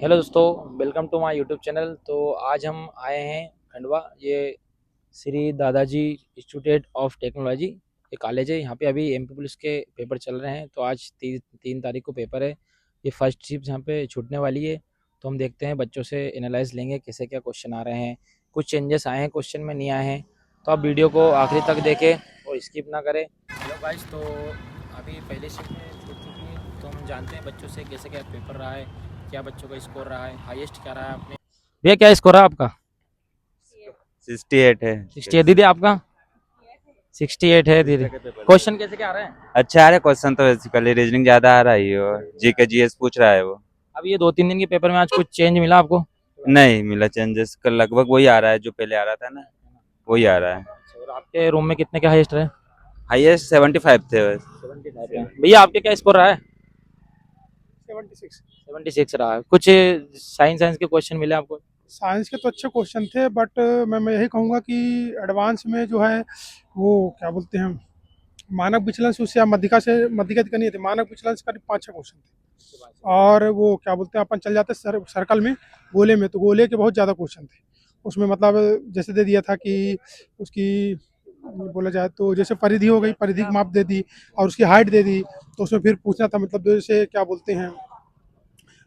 Hello दोस्तों, welcome to my YouTube channel. तो आज हम आए हैं खंडवा। ये Shri Dadaji Institute of Technology ये कॉलेज है। यहाँ पे अभी एमपी पुलिस के पेपर चल रहे हैं। तो आज 3 तारीख को पेपर है। ये फर्स्ट शिफ्ट यहाँ पे छूटने वाली है। तो हम देखते हैं, बच्चों से एनालाइज लेंगे कैसे क्या क्वेश्चन आ रहे हैं। कुछ चेंजेस आए हैं, क्वेश्चन में नहीं आए हैं। तो आप वीडियो को आखिरी तक देखें और स्किप ना करें। हेलो गाइस, तो अभी पहले शिफ्ट में छूट चुकी है। तो हम जानते हैं बच्चों से कैसे क्या पेपर रहा है, क्या बच्चों का स्कोर रहा है, हाईएस्ट क्या रहा है आपने। भैया क्या स्कोर रहा आपका? 68 है। 68। दीदी आपका? 68 है दीदी। क्वेश्चन कैसे क्या आ रहे हैं? अच्छा आ रहा है क्वेश्चन तो बेसिकली रीजनिंग ज्यादा आ रहा है और जीके जीएस पूछ रहा है वो। अब ये 2-3 दिन के पेपर में आज कुछ चेंज मिला आपको? नहीं मिला चेंजेस का, लगभग वही आ रहा है जो पहले आ रहा था ना, वही आ रहा है। अच्छा, और आपके रूम में कितने का हाईएस्ट रहे? हाईएस्ट 75 थे बस। 75 है। भैया आपके क्या स्कोर रहा है? 76। 76 रहा है। कुछ साइंस के क्वेश्चन मिले आपको? साइंस के तो अच्छे क्वेश्चन थे, बट मैं यही कहूँगा कि एडवांस में जो है वो क्या बोलते हैं, मानक विचलन से उससे मध्यिका का नहीं थे, मानक विचलन से करीब 5-6 क्वेश्चन थे। और वो क्या बोलते हैं, अपन चल जाते सर्कल में, गोले में, तो गोले के बहुत ज़्यादा क्वेश्चन थे उसमें। मतलब जैसे दे दिया था कि उसकी बोला जाए तो जैसे परिधि हो गई, परिधि की माप दे दी और उसकी हाइट दे दी। तो उसमें फिर पूछना था, मतलब जैसे क्या बोलते हैं,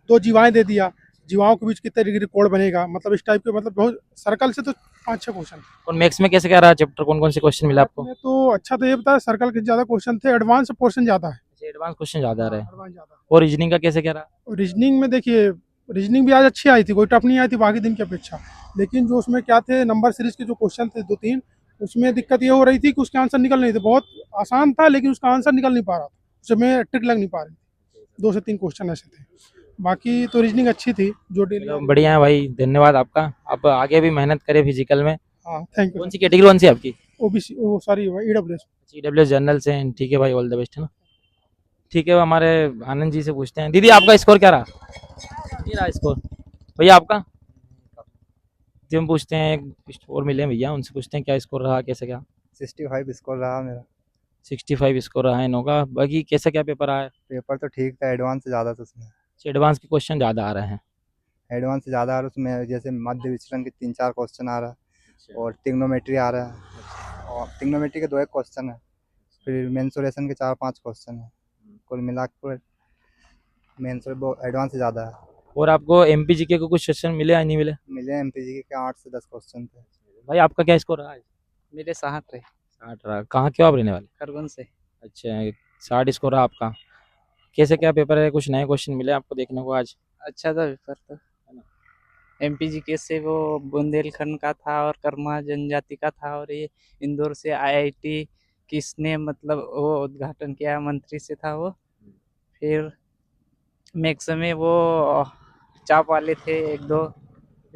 दो जीवाएं दे दिया, जीवाओं के बीच कितने डिग्री कोण बनेगा, मतलब इस टाइप के, मतलब बहुत सर्कल से तो 5-6 क्वेश्चन। और मैथ्स में कैसे क्या रहा चैप्टर? कौन कौन से क्वेश्चन मिला आपको? में तो अच्छा तो ये बताया, सर्कल के ज़्यादा क्वेश्चन थे, एडवांस पोर्शन ज़्यादा है। एडवांस क्वेश्चन ज्यादा आ रहे हैं। एडवांस ज़्यादा। और रीजनिंग का कैसे क्या रहा? और रीजनिंग में देखिए, रीजनिंग भी आज अच्छी आई थी, कोई टफ नहीं आई थी बाकी दिन की अपेक्षा। लेकिन जो उसमें क्या थे, नंबर सीरीज के जो क्वेश्चन थे 2-3, उसमें दिक्कत ये हो रही थी कि उसके आंसर निकल नहीं थे। बहुत आसान था लेकिन उसका आंसर निकल नहीं पा रहा था, उसमें ट्रिक लग नहीं पा रही थी। 2 से 3 क्वेश्चन ऐसे थे। बाकी तो रीजनिंग अच्छी थी जो डेली। चलो बढ़िया है भाई, धन्यवाद आपका। आप आगे भी मेहनत करें फिजिकल में। हाँ, थैंक यू। कौन सी कैटेगरी कौन सी है आपकी? ओबीसी, ओ सॉरी, ईडब्ल्यूएस। ईडब्ल्यूएस जनरल से हैं। ठीक है भाई, ऑल द बेस्ट है ना। ठीक है, वो हमारे आनंद जी से पूछते हैं। दीदी आपका स्कोर क्या रहा? ये रहा स्कोर। भैया आपका? जी हम पूछते हैं, एक और मिले हैं भैया, उनसे पूछते हैं क्या स्कोर रहा, कैसे क्या। 65 स्कोर रहा मेरा। 65 स्कोर रहा है इन लोगों का। बाकी कैसा क्या पेपर रहा है? पेपर तो ठीक था, एडवांस से ज़्यादा था उसमें। एडवांस के क्वेश्चन ज़्यादा आ रहे हैं। एडवांस से ज़्यादा आ रहा है उसमें, जैसे मध्य विचलन के 3-4 क्वेश्चन आ रहा है और ट्रिग्नोमेट्री आ रहा है, और ट्रिग्नोमेट्री के 2-1 क्वेश्चन है। फिर मेंसुरेशन के 4-5 क्वेश्चन है। कुल मिला कर मेंसुर एडवांस से ज़्यादा है। और आपको एमपीजीके को कुछ क्वेश्चन मिले या नहीं मिले? मिले एमपीजी के 8 से 10 क्वेश्चन थे। भाई आपका क्या स्कोर रहा है? मेरे 60 रहे। 60 रहा। कहाँ के हो आप रहने वाले? खरगोन से। अच्छा, 60 स्कोर रहा आपका। कैसे क्या पेपर है? कुछ नए क्वेश्चन मिले आपको देखने को आज? अच्छा था पेपर तो। एमपीजीके से वो बुंदेलखंड का था और कर्मा जनजाति का था, और ये इंदौर से आईआईटी किसने मतलब वो उद्घाटन किया, मंत्री से था वो। फिर मैक्स में वो चाप वाले थे 1-2।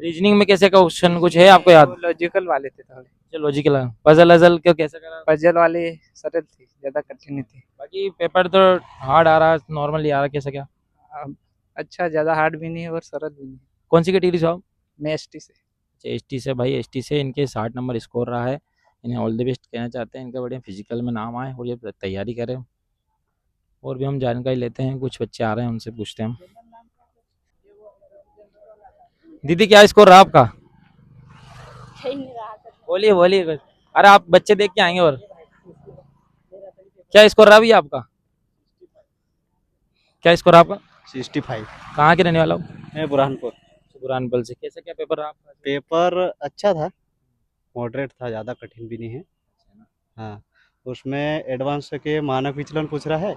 रीजनिंग में कैसे का क्वेश्चन कुछ है आपको याद? लॉजिकल वाले थे थोड़े। लॉजिकल पजल अजल क्या कैसे करा? पजल वाले सरल थी, ज़्यादा कठिन नहीं थी। बाकी पेपर तो हार्ड आ रहा है, नॉर्मली आ रहा है, कैसे क्या? अच्छा, ज़्यादा हार्ड भी नहीं है और सरल भी नहीं। कौन सी कैटेगरी से हो आप? मैं एसटी से। एसटी से। भाई एसटी से इनके 60 नंबर स्कोर रहा है। इन्हें ऑल द बेस्ट कहना चाहते हैं, इनका बढ़िया फिजिकल में नाम आए और ये तैयारी करें। और भी हम जानकारी लेते हैं, कुछ बच्चे आ रहे हैं उनसे पूछते हैं हम। दीदी क्या स्कोर रहा आपका? बोलिए बोलिए कुछ। अरे आप बच्चे देख के आएंगे। और क्या स्कोर रहा भैया आपका? क्या स्कोर आपका? 65। कहाँ के रहने वाला हो? मैं बुरहानपुर। बुरहानपुर से। कैसे क्या पेपर रहा आपका? पेपर अच्छा था, मॉडरेट था, ज़्यादा कठिन भी नहीं है। हाँ, उसमें एडवांस के मानक विचलन पूछ रहा है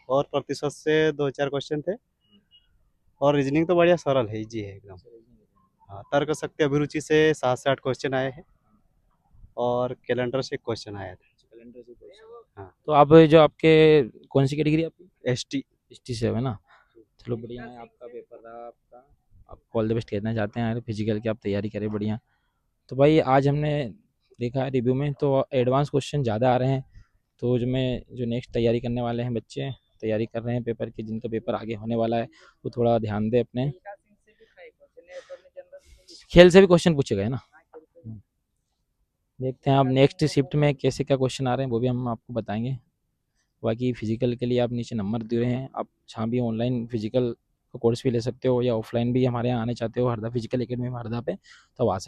और प्रतिशत से 2-4 क्वेश्चन थे। और रीजनिंग तो बढ़िया सरल है, इजी है एकदम। हाँ, तर्क शक्ति अभिरुचि से 7 से 8 क्वेश्चन आए हैं और कैलेंडर से 1 क्वेश्चन आया था। हाँ। तो आप जो आपके कौन सी कैटेगरी आपकी? एसटी। एसटी से है ना। चलो बढ़िया है, आपका पेपर रहा आपका। आप ऑल द बेस्ट कहना चाहते हैं फिजिकल की आप तैयारी करें बढ़िया। तो भाई आज हमने देखा है रिव्यू में तो एडवांस क्वेश्चन ज़्यादा आ रहे हैं। तो जो नेक्स्ट तैयारी करने वाले हैं बच्चे, तैयारी कर रहे हैं पेपर की, जिनका पेपर आगे होने वाला है, वो थोड़ा ध्यान दें अपने। खेल से भी क्वेश्चन पूछेगा है ना। देखते हैं आप नेक्स्ट शिफ्ट में कैसे क्या क्वेश्चन आ रहे हैं, वो भी हम आपको बताएंगे। बाकी फिजिकल के लिए आप नीचे नंबर दिए हैं, आप जहाँ भी ऑनलाइन फिजिकल तो कोर्स भी ले सकते हो, या ऑफलाइन भी हमारे यहाँ आने चाहते हो हरदा फिजिकल एकेडमी में हरदा पे, तो आ सकते हो।